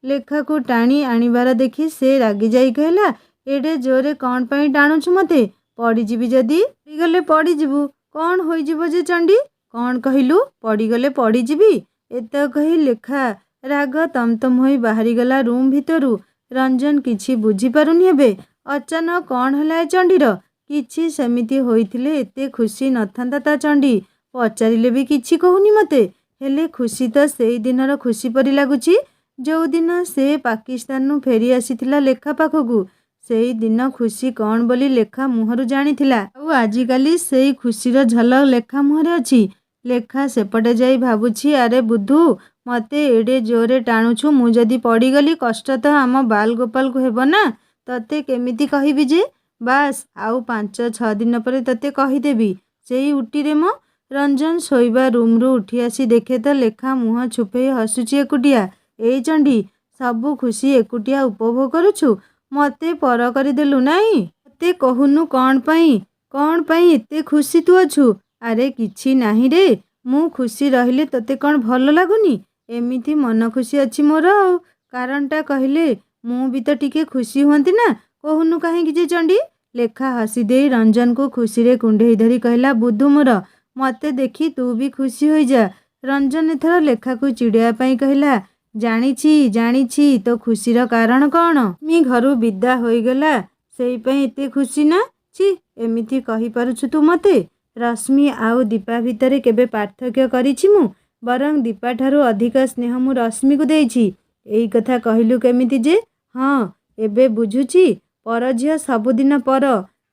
ଲେଖାକୁ ଟାଣି ଆଣିବାର ଦେଖି ସେ ରାଗିଯାଇ କହିଲା, ଏଡ଼େ ଜୋରରେ କ'ଣ ପାଇଁ ଟାଣୁଛୁ ମୋତେ? ପଡ଼ିଯିବି ଯଦି? ପଡ଼ିଗଲେ ପଡ଼ିଯିବୁ। କ'ଣ ହୋଇଯିବ ଯେ ଚଣ୍ଡୀ? କ'ଣ କହିଲୁ? ପଡ଼ିଗଲେ ପଡ଼ିଯିବି? ଏତକ କହି ଲେଖା ରାଗ ତମତମ ହୋଇ ବାହାରିଗଲା ରୁମ୍ ଭିତରୁ। ରଞ୍ଜନ କିଛି ବୁଝିପାରୁନି ଏବେ। ଅଚାନକ କ'ଣ ହେଲା ଏ ଚଣ୍ଡୀର? କିଛି ସେମିତି ହୋଇଥିଲେ ଏତେ ଖୁସି ନଥାନ୍ତା ତା ଚଣ୍ଡୀ। ପଚାରିଲେ ବି କିଛି କହୁନି ମୋତେ। ହେଲେ ଖୁସି ତ ସେଇ ଦିନର ଖୁସି ପରି ଲାଗୁଛି, ଯେଉଁଦିନ ସେ ପାକିସ୍ତାନରୁ ଫେରି ଆସିଥିଲା ଲେଖା ପାଖକୁ। ସେଇ ଦିନ ଖୁସି କ'ଣ ବୋଲି ଲେଖା ମୁହଁରୁ ଜାଣିଥିଲା। ଆଉ ଆଜିକାଲି ସେଇ ଖୁସିର ଝଲକ ଲେଖା ମୁହଁରେ ଅଛି। ଲେଖା ସେପଟେ ଯାଇ ଭାବୁଛି, ଆରେ ବୁଧୁ, ମୋତେ ଏଡ଼େ ଜୋରରେ ଟାଣୁଛୁ, ମୁଁ ଯଦି ପଡ଼ିଗଲି କଷ୍ଟ ତ ଆମ ବାଲଗୋପାଲକୁ ହେବ ନା। ତତେ କେମିତି କହିବି ଯେ? ବାସ୍, ଆଉ 5-6 ଦିନ ପରେ ତତେ କହିଦେବି। ସେଇ ଉଟିରେ ମ। ରଞ୍ଜନ ଶୋଇବା ରୁମ୍ରୁ ଉଠି ଆସି ଦେଖେ ତ ଲେଖା ମୁହଁ ଛୁପେଇ ହସୁଛି ଏକୁଟିଆ। ଏଇ ଚଣ୍ଡୀ, ସବୁ ଖୁସି ଏକୁଟିଆ ଉପଭୋଗ କରୁଛୁ, ମୋତେ ପର କରିଦେଲୁ ନାଇଁ? ମୋତେ କହୁନୁ କ'ଣ ପାଇଁ? କ'ଣ ପାଇଁ ଏତେ ଖୁସି ତୁ ଅଛୁ? ଆରେ କିଛି ନାହିଁ ରେ, ମୁଁ ଖୁସି ରହିଲେ ତତେ କ'ଣ ଭଲ ଲାଗୁନି? ଏମିତି ମନ ଖୁସି ଅଛି ମୋର ଆଉ। କାରଣଟା କହିଲେ ମୁଁ ବି ତ ଟିକେ ଖୁସି ହୁଅନ୍ତି ନା। କହୁନୁ କାହିଁକି ଯେ ଚଣ୍ଡୀ? ଲେଖା ହସି ଦେଇ ରଞ୍ଜନକୁ ଖୁସିରେ କୁଣ୍ଢେଇ ଧରି କହିଲା, ବୁଧୁ ମୋର, ମୋତେ ଦେଖି ତୁ ବି ଖୁସି ହୋଇଯା। ରଞ୍ଜନ ଏଥର ଲେଖାକୁ ଚିଡ଼ାଇବା ପାଇଁ କହିଲା, ଜାଣିଛି ଜାଣିଛି, ତୋ ଖୁସିର କାରଣ କ'ଣ? ମି ଘରୁ ବିଦା ହୋଇଗଲା, ସେଇପାଇଁ ଏତେ ଖୁସି ନା? ଛି, ଏମିତି କହିପାରୁଛୁ ତୁ ମୋତେ? ରଶ୍ମି ଆଉ ଦୀପା ଭିତରେ କେବେ ପାର୍ଥକ୍ୟ କରିଛି ମୁଁ? ବରଂ ଦୀପାଠାରୁ ଅଧିକ ସ୍ନେହ ମୁଁ ରଶ୍ମିକୁ ଦେଇଛି। ଏଇ କଥା କହିଲୁ କେମିତି ଯେ? ହଁ, ଏବେ ବୁଝୁଛି। ପର ଝିଅ ସବୁଦିନ ପର,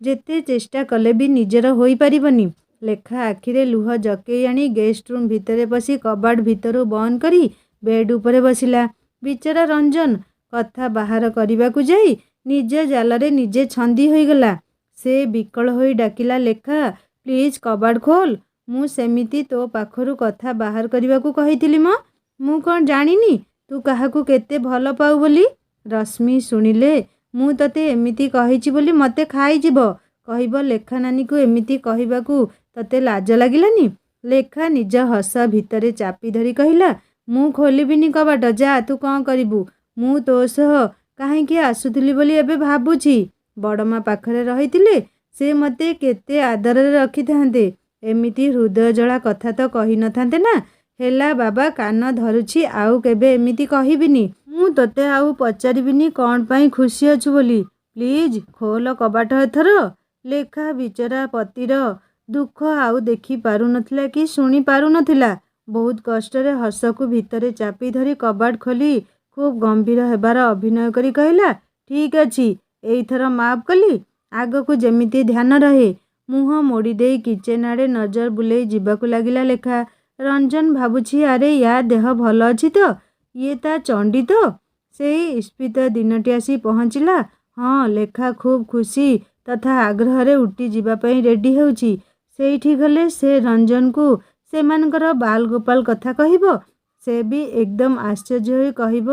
ଯେତେ ଚେଷ୍ଟା କଲେ ବି ନିଜର ହୋଇପାରିବନି। ଲେଖା ଆଖିରେ ଲୁହ ଜକେଇ ଆଣି ଗେଷ୍ଟ ରୁମ୍ ଭିତରେ ପଶି କବାଟ ଭିତରୁ ବନ୍ଦ କରି ବେଡ୍ ଉପରେ ବସିଲା। ବିଚରା ରଞ୍ଜନ କଥା ବାହାର କରିବାକୁ ଯାଇ ନିଜ ଜାଲରେ ନିଜେ ଛନ୍ଦି ହୋଇଗଲା। ସେ ବିକଳ ହୋଇ ଡାକିଲା, ଲେଖା, ପ୍ଲିଜ୍ କବାଟ ଖୋଲ। ମୁଁ ସେମିତି ତୋ ପାଖରୁ କଥା ବାହାର କରିବାକୁ କହିଥିଲି ମ। ମୁଁ କ'ଣ ଜାଣିନି ତୁ କାହାକୁ କେତେ ଭଲ ପାଉ ବୋଲି? ରଶ୍ମି ଶୁଣିଲେ ମୁଁ ତତେ ଏମିତି କହିଛି ବୋଲି ମୋତେ ଖାଇଯିବ। କହିବ ଲେଖା ନାନୀକୁ ଏମିତି କହିବାକୁ ତତେ ଲାଜ ଲାଗିଲାନି? ଲେଖା ନିଜ ହସ ଭିତରେ ଚାପି ଧରି କହିଲା, ମୁଁ ଖୋଲିବିନି କବାଟ, ଯା ତୁ କ'ଣ କରିବୁ। ମୁଁ ତୋ ସହ କାହିଁକି ଆସୁଥିଲି ବୋଲି ଏବେ ଭାବୁଛି। ବଡ଼ମା ପାଖରେ ରହିଥିଲେ ସେ ମୋତେ କେତେ ଆଦରରେ ରଖିଥାନ୍ତେ। ଏମିତି ହୃଦୟଜଳା କଥା ତ କହିନଥାନ୍ତେ ନା। ହେଲା ବାବା, କାନ ଧରୁଛି, ଆଉ କେବେ ଏମିତି କହିବିନି। ମୁଁ ତୋତେ ଆଉ ପଚାରିବିନି କ'ଣ ପାଇଁ ଖୁସି ଅଛୁ ବୋଲି। ପ୍ଲିଜ୍ ଖୋଲ କବାଟ ଏଥର। ଲେଖା ବିଚରା ପତିର ଦୁଃଖ ଆଉ ଦେଖି ପାରୁନଥିଲା କି ଶୁଣି ପାରୁନଥିଲା। ବହୁତ କଷ୍ଟରେ ହସକୁ ଭିତରେ ଚାପି ଧରି କବାଟ ଖୋଲି ଖୁବ୍ ଗମ୍ଭୀର ହେବାର ଅଭିନୟ କରି କହିଲା, ଠିକ୍ ଅଛି, ଏଇଥର ମାଫ୍ କଲି, ଆଗକୁ ଯେମିତି ଧ୍ୟାନ ରହେ। ମୁହଁ ମୋଡ଼ି ଦେଇ କିଚେନ୍ ଆଡ଼େ ନଜର ବୁଲେଇ ଯିବାକୁ ଲାଗିଲା ଲେଖା। ରଞ୍ଜନ ଭାବୁଛି, ଆରେ ୟା ଦେହ ଭଲ ଅଛି ତ? ଇଏ ତା ଚଣ୍ଡୀ ତ? ସେଇ ଇସ୍ପିତ ଦିନଟି ଆସି ପହଞ୍ଚିଲା। ହଁ, ଲେଖା ଖୁବ୍ ଖୁସି ତଥା ଆଗ୍ରହରେ ଉଠି ଯିବା ପାଇଁ ରେଡ଼ି ହେଉଛି। ସେଇଠି ଗଲେ ସେ ରଞ୍ଜନକୁ ସେମାନଙ୍କର ବାଲଗୋପାଳ କଥା କହିବ। ସେ ବି ଏକଦମ ଆଶ୍ଚର୍ଯ୍ୟ ହୋଇ କହିବ,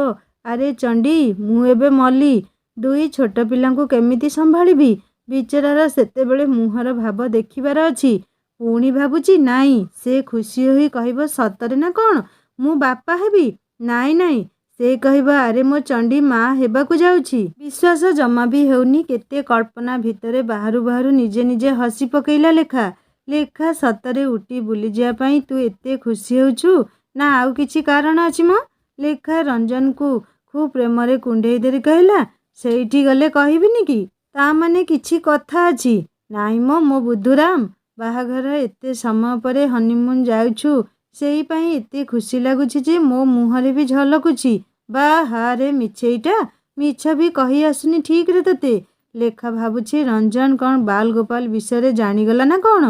ଆରେ ଚଣ୍ଡୀ, ମୁଁ ଏବେ ମଲି, 2 ଛୋଟ ପିଲାଙ୍କୁ କେମିତି ସମ୍ଭାଳିବି? ବିଚରାର ସେତେବେଳେ ମୁହଁର ଭାବ ଦେଖିବାର ଅଛି। ପୁଣି ଭାବୁଛି ନାଇଁ ସେ ଖୁସି ହୋଇ କହିବ ସତରେ ନା କ'ଣ ମୁଁ ବାପା ହେବି। ନାଇଁ ନାଇଁ ସେ କହିବ ଆରେ ମୋ ଚଣ୍ଡୀ ମା ହେବାକୁ ଯାଉଛି। ବିଶ୍ୱାସ ଜମା ବି ହେଉନି। କେତେ କଳ୍ପନା ଭିତରେ ବାହାରୁ ବାହାରୁ ନିଜେ ନିଜେ ହସି ପକେଇଲା ଲେଖା। ଲେଖା ସତରେ ଉଠି ବୁଲିଯିବା ପାଇଁ ତୁ ଏତେ ଖୁସି ହେଉଛୁ ନା ଆଉ କିଛି କାରଣ ଅଛି ମ? ଲେଖା ରଞ୍ଜନକୁ ଖୁବ୍ ପ୍ରେମରେ କୁଣ୍ଢେଇ ଧରି କହିଲା ସେଇଠି ଗଲେ କହିବିନି କି? ତା ମାନେ କିଛି କଥା ଅଛି? ନାଇଁ ମୋ ବୁଧୁରାମ, ବାହାଘର ଏତେ ସମୟ ପରେ ହନିମୁନ୍ ଯାଉଛୁ ସେଇ ପାଇଁ ଏତେ ଖୁସି ଲାଗୁଛି ଯେ ମୋ ମୁହଁରେ ବି ଝଲକୁଛି। ବାହାରେ ମିଛେଇଟା, ମିଛ ବି କହି ଆସୁନି ଠିକରେ ତତେ। ଲେଖା ଭାବୁଛି ରଞ୍ଜନ କ'ଣ ବାଲ ଗୋପାଳ ବିଷୟରେ ଜାଣିଗଲା ନା କ'ଣ?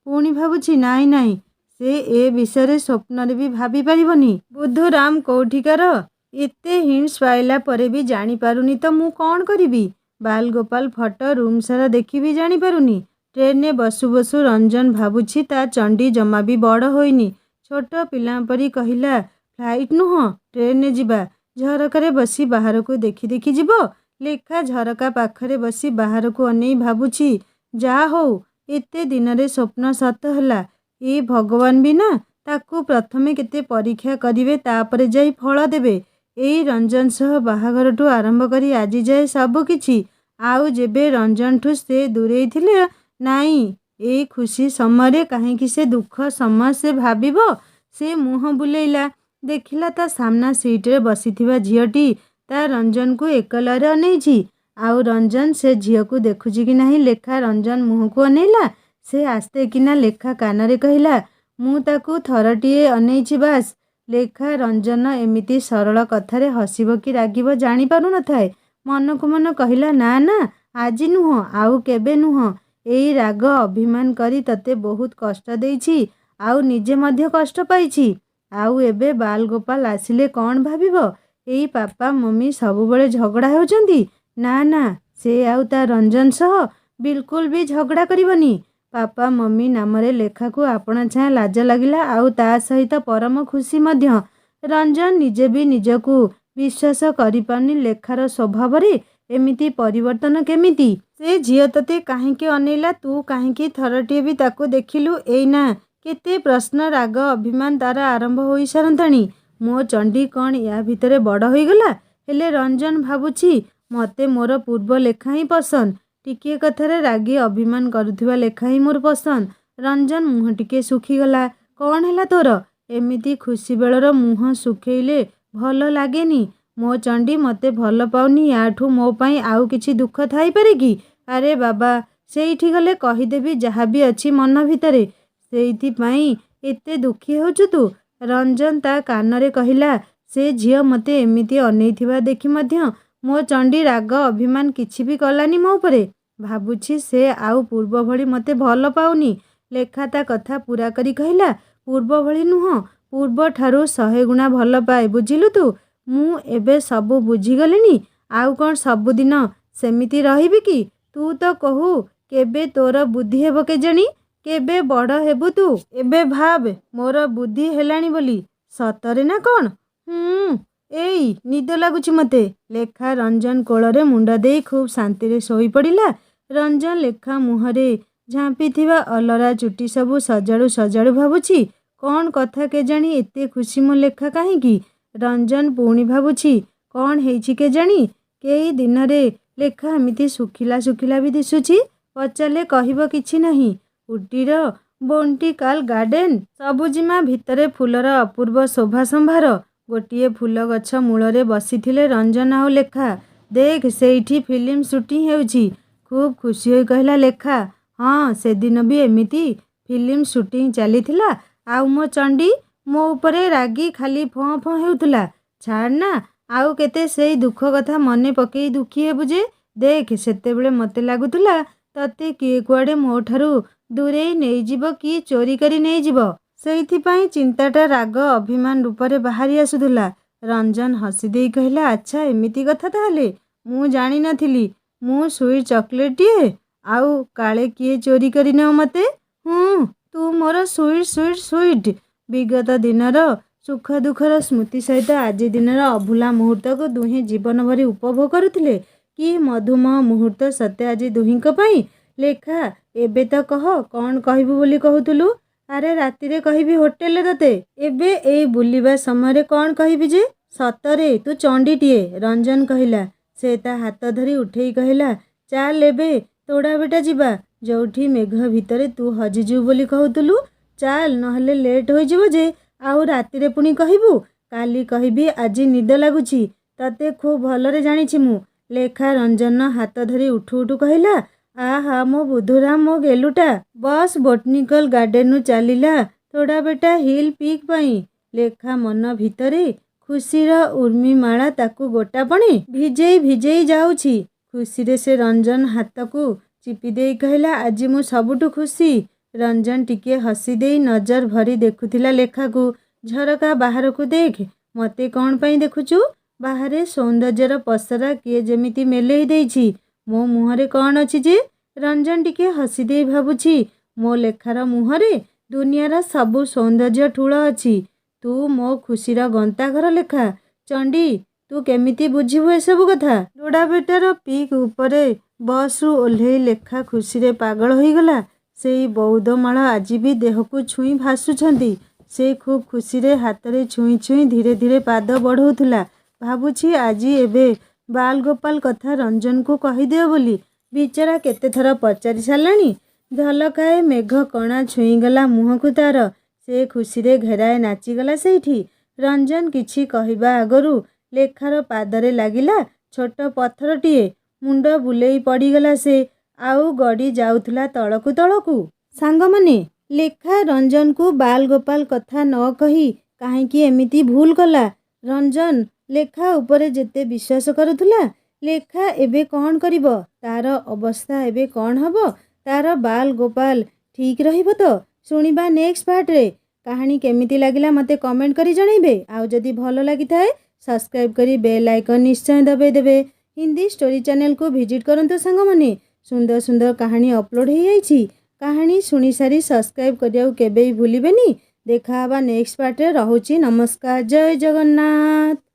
ପୁଣି ଭାବୁଛି ନାଇଁ ନାଇଁ ସେ ଏ ବିଷୟରେ ସ୍ୱପ୍ନରେ ବି ଭାବି ପାରିବନି। ବୁଧୁରାମ କୋଉଠିକାର? ଏତେ ହିଣ୍ଟସ୍ ପାଇଲା ପରେ ବି ଜାଣିପାରୁନି ତ ମୁଁ କ'ଣ କରିବି? ବାଲଗୋପାଳ ଫଟୋ ରୁମ୍ ସାରା ଦେଖି ବି ଜାଣିପାରୁନି। ଟ୍ରେନରେ ବସୁ ବସୁ ରଞ୍ଜନ ଭାବୁଛି ତା ଚଣ୍ଡୀ ଜମା ବି ବଡ଼ ହୋଇନି। ଛୋଟ ପିଲା ପରି କହିଲା ଫ୍ଲାଇଟ୍ ନୁହଁ ଟ୍ରେନରେ ଯିବା। ଝରକାରେ ବସି ବାହାରକୁ ଦେଖି ଦେଖି ଯିବ। ଲେଖା ଝରକା ପାଖରେ ବସି ବାହାରକୁ ଅନେଇ ଭାବୁଛି ଯାହା ହଉ ଏତେ ଦିନରେ ସ୍ୱପ୍ନ ସତ ହେଲା। ଏ ଭଗବାନ ବି ନା ତାକୁ ପ୍ରଥମେ କେତେ ପରୀକ୍ଷା କରିବେ ତାପରେ ଯାଇ ଫଳ ଦେବେ। ଏଇ ରଞ୍ଜନ ସହ ବାହାଘରଠୁ ଆରମ୍ଭ କରି ଆଜି ଯାଏ ସବୁ କିଛି। ଆଉ ଯେବେ ରଞ୍ଜନଠୁ ସେ ଦୂରେଇ ଥିଲେ ନାଇଁ ଏଇ ଖୁସି ସମୟରେ କାହିଁକି ସେ ଦୁଃଖ ସମୟ ସେ ଭାବିବ। ସେ ମୁହଁ ବୁଲେଇଲା, ଦେଖିଲା ତା ସାମ୍ନା ସିଟରେ ବସିଥିବା ଝିଅଟି ତା ରଞ୍ଜନକୁ ଏକଲାରେ ଅନେଇଛି। ଆଉ ରଞ୍ଜନ ସେ ଝିଅକୁ ଦେଖୁଛି କି ନାହିଁ ଲେଖା ରଞ୍ଜନ ମୁହଁକୁ ଅନେଇଲା। ସେ ଆସ୍ତେ କିନା ଲେଖା କାନରେ କହିଲା ମୁଁ ତାକୁ ଥରଟିଏ ଅନେଇଛି ବାସ୍। ଲେଖା ରଞ୍ଜନ ଏମିତି ସରଳ କଥାରେ ହସିବ କି ରାଗିବ ଜାଣିପାରୁ ନଥାଏ। ମନକୁ ମନ କହିଲା ନା ନା ଆଜି ନୁହଁ ଆଉ କେବେ ନୁହଁ। ଏଇ ରାଗ ଅଭିମାନ କରି ତତେ ବହୁତ କଷ୍ଟ ଦେଇଛି ଆଉ ନିଜେ ମଧ୍ୟ କଷ୍ଟ ପାଇଛି। ଆଉ ଏବେ ବାଲଗୋପାଳ ଆସିଲେ କ'ଣ ଭାବିବ? ଏଇ ପାପା ମମି ସବୁବେଳେ ଝଗଡ଼ା ହେଉଛନ୍ତି। ନା ନା ସେ ଆଉ ତା ରଞ୍ଜନ ସହ ବିଲକୁଲ ବି ଝଗଡ଼ା କରିବନି। ପାପା ମମି ନାମରେ ଲେଖାକୁ ଆପଣା ଛାଏଁ ଲାଜ ଲାଗିଲା ଆଉ ତା ସହିତ ପରମ ଖୁସି ମଧ୍ୟ। ରଞ୍ଜନ ନିଜେ ବି ନିଜକୁ ବିଶ୍ୱାସ କରିପାରୁନି ଲେଖାର ସ୍ୱଭାବରେ ଏମିତି ପରିବର୍ତ୍ତନ କେମିତି? ସେ ଝିଅ ତତେ କାହିଁକି ଅନେଇଲା? ତୁ କାହିଁକି ଥରଟିଏ ବି ତାକୁ ଦେଖିଲୁ? ଏଇନା କେତେ ପ୍ରଶ୍ନ ରାଗ ଅଭିମାନ ତାର ଆରମ୍ଭ ହୋଇସାରନ୍ତାଣି। ମୋ ଚଣ୍ଡୀ କ'ଣ ୟା ଭିତରେ ବଡ଼ ହୋଇଗଲା? ହେଲେ ରଞ୍ଜନ ଭାବୁଛି ମୋତେ ମୋର ପୂର୍ବ ଲେଖା ହିଁ ପସନ୍ଦ। ଟିକିଏ କଥାରେ ରାଗି ଅଭିମାନ କରୁଥିବା ଲେଖା ହିଁ ମୋର ପସନ୍ଦ। ରଞ୍ଜନ ମୁହଁ ଟିକେ ଶୁଖିଗଲା। କ'ଣ ହେଲା ତୋର? ଏମିତି ଖୁସି ବେଳର ମୁହଁ ଶୁଖେଇଲେ ଭଲ ଲାଗେନି। ମୋ ଚଣ୍ଡୀ ମୋତେ ଭଲ ପାଉନି ୟାଠୁ ମୋ ପାଇଁ ଆଉ କିଛି ଦୁଃଖ ଥାଇପାରେ କି? ଆରେ ବାବା ସେଇଠି ଗଲେ କହିଦେବି ଯାହା ବି ଅଛି ମନ ଭିତରେ। ସେଇଥିପାଇଁ ଏତେ ଦୁଃଖୀ ହେଉଛୁ ତୁ? ରଞ୍ଜନ ତା କାନରେ କହିଲା ସେ ଝିଅ ମୋତେ ଏମିତି ଅନେଇଥିବା ଦେଖି ମଧ୍ୟ ମୋ ଚଣ୍ଡୀ ରାଗ ଅଭିମାନ କିଛି ବି କଲାନି ମୋ ଉପରେ। ଭାବୁଛି ସେ ଆଉ ପୂର୍ବ ଭଳି ମୋତେ ଭଲ ପାଉନି। ଲେଖା ତା କଥା ପୂରା କରି କହିଲା ପୂର୍ବ ଭଳି ନୁହଁ, ପୂର୍ବଠାରୁ 100 ଗୁଣା ଭଲ ପାଏ ବୁଝିଲୁ ତୁ। ମୁଁ ଏବେ ସବୁ ବୁଝିଗଲିଣି। ଆଉ କ'ଣ ସବୁଦିନ ସେମିତି ରହିବି କି? ତୁ ତ କହୁ କେବେ ତୋର ବୁଦ୍ଧି ହେବ କେଜାଣି? କେବେ ବଡ଼ ହେବୁ ତୁ? ଏବେ ଭାବ ମୋର ବୁଦ୍ଧି ହେଲାଣି ବୋଲି। ସତରେ ନା କ'ଣ? ଏଇ ନିଦ ଲାଗୁଛି ମୋତେ। ଲେଖା ରଞ୍ଜନ କୋଳରେ ମୁଣ୍ଡ ଦେଇ ଖୁବ୍ ଶାନ୍ତିରେ ଶୋଇପଡ଼ିଲା। ରଞ୍ଜନ ଲେଖା ମୁହଁରେ ଝାମ୍ପିଥିବା ଅଲରା ଚୁଟି ସବୁ ସଜାଡ଼ୁ ସଜାଡ଼ୁ ଭାବୁଛି କ'ଣ କଥା କେଜାଣି ଏତେ ଖୁସି ମୋ ଲେଖା କାହିଁକି? ରଞ୍ଜନ ପୁଣି ଭାବୁଛି କ'ଣ ହେଇଛି କେଜାଣି? କେଇ ଦିନରେ ଲେଖା ଏମିତି ଶୁଖିଲା ଶୁଖିଲା ବି ଦିଶୁଛି। ପଚାରିଲେ କହିବ କିଛି ନାହିଁ। ଉଟିର ବୋଣ୍ଟିକାଲ ଗାର୍ଡେନ ସବୁଜିମା ଭିତରେ ଫୁଲର ଅପୂର୍ବ ଶୋଭା ସମ୍ଭାର। ଗୋଟିଏ ଫୁଲ ଗଛ ମୂଳରେ ବସିଥିଲେ ରଞ୍ଜନ ଆଉ ଲେଖା। ଦେଖ ସେଇଠି ଫିଲ୍ମ ସୁଟିଂ ହେଉଛି। ଖୁବ୍ ଖୁସି ହୋଇ କହିଲା ଲେଖା। ହଁ ସେଦିନ ବି ଏମିତି ଫିଲ୍ମ ସୁଟିଂ ଚାଲିଥିଲା। ଆଉ ମୋ ଚଣ୍ଡୀ ମୋ ଉପରେ ରାଗି ଖାଲି ଫଁ ଫଁ ହେଉଥିଲା। ଛାଡ଼ ନା ଆଉ କେତେ ସେଇ ଦୁଃଖ କଥା ମନେ ପକେଇ ଦୁଃଖୀ ହେବୁ ଯେ। ଦେଖ ସେତେବେଳେ ମୋତେ ଲାଗୁଥିଲା ତତେ କିଏ କୁଆଡ଼େ ମୋ ଠାରୁ ଦୂରେଇ ନେଇଯିବ କି ଚୋରି କରି ନେଇଯିବ। ସେଇଥିପାଇଁ ଚିନ୍ତାଟା ରାଗ ଅଭିମାନ ରୂପରେ ବାହାରି ଆସୁଥିଲା। ରଞ୍ଜନ ହସି ଦେଇ କହିଲା ଆଚ୍ଛା ଏମିତି କଥା ତାହେଲେ। ମୁଁ ଜାଣିନଥିଲି। ମୁଁ ସୁଇଟ୍ ଚକୋଲେଟଟିଏ ଆଉ କାଳେ କିଏ ଚୋରି କରି ନେଉ ମୋତେ। ତୁ ମୋର ସୁଇଟ୍ ସୁଇଟ୍ ସୁଇଟ୍। ବିଗତ ଦିନର ସୁଖ ଦୁଃଖର ସ୍ମୃତି ସହିତ ଆଜି ଦିନର ଅଭୁଲା ମୁହୂର୍ତ୍ତକୁ ଦୁହେଁ ଜୀବନ ଭରି ଉପଭୋଗ କରୁଥିଲେ। କି ମଧୁମୟ ମୁହୂର୍ତ୍ତ ସତେ ଆଜି ଦୁହିଁଙ୍କ ପାଇଁ। ଲେଖା ଏବେ ତ କହ, କ'ଣ କହିବୁ ବୋଲି କହୁଥିଲୁ? ଆରେ ରାତିରେ କହିବି ହୋଟେଲରେ ତତେ। ଏବେ ଏଇ ବୁଲିବା ସମୟରେ କ'ଣ କହିବି ଯେ? ସତରେ ତୁ ଚଣ୍ଡୀଟିଏ, ରଞ୍ଜନ କହିଲା। ସେ ତା ହାତ ଧରି ଉଠେଇ କହିଲା, ଚାଲ ଏବେ ତୋଡ଼ା ବେଟା ଯିବା, ଯୋଉଠି ମେଘ ଭିତରେ ତୁ ହଜିଯିବୁ ବୋଲି କହୁଥିଲୁ। ଚାଲ, ନହେଲେ ଲେଟ୍ ହୋଇଯିବ ଯେ। ଆଉ ରାତିରେ ପୁଣି କହିବୁ, କାଲି କହିବି ଆଜି ନିଦ ଲାଗୁଛି, ତତେ ଖୁବ୍ ଭଲରେ ଜାଣିଛି ମୁଁ। ଲେଖା ରଞ୍ଜନ ହାତ ଧରି ଉଠୁ ଉଠୁ କହିଲା, ଆହା ମୋ ବୁଧୁରାମ, ମୋ ଗେଲୁଟା। ବସ୍ ବୋଟାନିକାଲ ଗାର୍ଡେନରୁ ଚାଲିଲା ତୋଡ଼ା ବେଟା ହିଲ୍ ପିକ୍ ପାଇଁ। ଲେଖା ମନ ଭିତରେ ଖୁସିର ଉର୍ମିମାଳା ତାକୁ ଗୋଟାପଣେ ଭିଜେଇ ଭିଜେଇ ଯାଉଛି। ଖୁସିରେ ସେ ରଞ୍ଜନ ହାତକୁ ଚିପି ଦେଇ କହିଲା, ଆଜି ମୁଁ ସବୁଠୁ ଖୁସି। ରଞ୍ଜନ ଟିକିଏ ହସି ଦେଇ ନଜର ଭରି ଦେଖୁଥିଲା ଲେଖାକୁ। ଝରକା ବାହାରକୁ ଦେଖ। ମୋତେ କ'ଣ ପାଇଁ ଦେଖୁଛୁ? ବାହାରେ ସୌନ୍ଦର୍ଯ୍ୟର ପସରା କିଏ ଯେମିତି ମେଲେଇ ଦେଇଛି। ମୋ ମୁହଁରେ କ'ଣ ଅଛି ଯେ? ରଞ୍ଜନ ଟିକିଏ ହସି ଦେଇ ଭାବୁଛି, ମୋ ଲେଖାର ମୁହଁରେ ଦୁନିଆର ସବୁ ସୌନ୍ଦର୍ଯ୍ୟ ଠୁଳ ଅଛି। ତୁ ମୋ ଖୁସିର ଗନ୍ତାଘର ଲେଖା। ଚଣ୍ଡୀ, ତୁ କେମିତି ବୁଝିବୁ ଏସବୁ କଥା? ତୋଡ଼ା ବେଟାର ପିକ୍ ଉପରେ ବସ୍ରୁ ଓହ୍ଲେଇ ଲେଖା ଖୁସିରେ ପାଗଳ ହୋଇଗଲା। ସେଇ ବଉଦମାଳ ଆଜି ବି ଦେହକୁ ଛୁଇଁ ଭାସୁଛନ୍ତି। ସେ ଖୁବ୍ ଖୁସିରେ ହାତରେ ଛୁଇଁ ଛୁଇଁ ଧୀରେ ଧୀରେ ପାଦ ବଢ଼ଉଥିଲା। ଭାବୁଛି ଆଜି ଏବେ ବାଲଗୋପାଲ କଥା ରଞ୍ଜନକୁ କହିଦେବ ବୋଲି। ବିଚରା କେତେଥର ପଚାରି ସାରିଲାଣି। ଝଲକାଏ ମେଘ କଣା ଛୁଇଁଗଲା ମୁହଁକୁ ତାର। ସେ ଖୁସିରେ ଘେରାଏ ନାଚିଗଲା ସେଇଠି। ରଞ୍ଜନ କିଛି କହିବା ଆଗରୁ ଲେଖାର ପାଦରେ ଲାଗିଲା ଛୋଟ ପଥରଟିଏ। ମୁଣ୍ଡ ବୁଲେଇ ପଡ଼ିଗଲା ସେ, ଆଉ ଗଡ଼ି ଯାଉଥିଲା ତଳକୁ ତଳକୁ। ସାଙ୍ଗମାନେ, ଲେଖା ରଞ୍ଜନକୁ ବାଲଗୋପାଲ କଥା ନ କହି କାହିଁକି ଏମିତି ଭୁଲ କଲା? ରଞ୍ଜନ ଲେଖା ଉପରେ ଯେତେ ବିଶ୍ୱାସ କରୁଥିଲା, ଲେଖା ଏବେ କ'ଣ କରିବ? ତାର ଅବସ୍ଥା ଏବେ କ'ଣ ହବ? ତାର ବାଲଗୋପାଲ ଠିକ୍ ରହିବ ତ? ଶୁଣିବା ନେକ୍ସଟ ପାର୍ଟରେ। କାହାଣୀ କେମିତି ଲାଗିଲା ମୋତେ କମେଣ୍ଟ କରି ଜଣାଇବେ। ଆଉ ଯଦି ଭଲ ଲାଗିଥାଏ ସବସ୍କ୍ରାଇବ୍ କରି ବେଲ୍ ଆଇକନ୍ ନିଶ୍ଚୟ ଦବାଇ ଦେବେ। ହିନ୍ଦୀ ଷ୍ଟୋରି ଚ୍ୟାନେଲକୁ ଭିଜିଟ୍ କରନ୍ତୁ ସାଙ୍ଗମାନେ। ସୁନ୍ଦର ସୁନ୍ଦର କାହାଣୀ ଅପଲୋଡ଼ ହୋଇଯାଇଛି। କାହାଣୀ ଶୁଣିସାରି ସବସ୍କ୍ରାଇବ୍ କରିବାକୁ କେବେ ବି ଭୁଲିବେନି। ଦେଖା ହେବା ନେକ୍ସଟ ପାର୍ଟରେ। ରହୁଛି, ନମସ୍କାର, ଜୟ ଜଗନ୍ନାଥ।